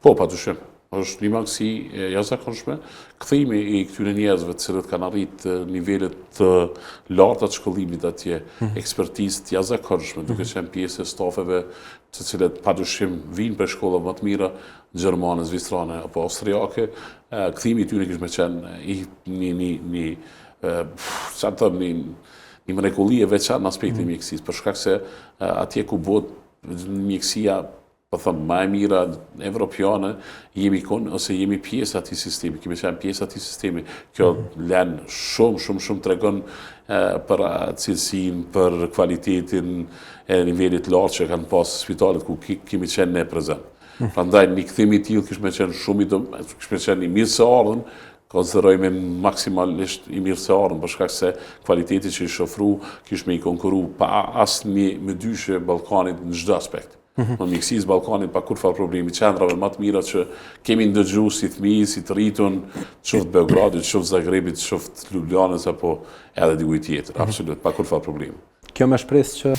Po, padyshim. Është një mangësi e jashtëzakonshme. Kthimi i këtyre njerëzve të cilët kanë arritë nivelet të larta të shkollimit atje, ekspertizë të jashtëzakonshme, duke qenë pjesë e stafeve të cilët padyshim vinë për shkolla më të mira, gjermane, zvistrane apo austriake, kthimi i tyre kishte qenë një mrekulli e veçantë në aspektin e mjekësisë, për shkak se atje ku bëhet mjekësia po thëmë, ma e mira evropiane, jemi pjesë ati sistemi, kemi qenë pjesë ati sistemi. Kjo lenë shumë tregon për cilësin, për kvalitetin e nivelit lartë që kanë pas spitalet ku kemi qenë ne prezent. Prandaj, një këthimi tillë kishme qenë një mirë se ardhën, konsiderojme maksimalisht i mirë se ardhën, për shkak se kvaliteti që i shofru, kishme i konkuru pa asë një më dyshe Ballkanit në çdo aspekt. Në mjekësisë Ballkanit pa kur farë problemi, qendrave më të mira që kemi ndëgju si fëmijë, si të rritun, qoftë Beogradit, qoftë Zagrebit, qoftë Ljubljanës apo edhe dikujt tjetër, absolut, pa kur farë problemi. Kjo me shpresë që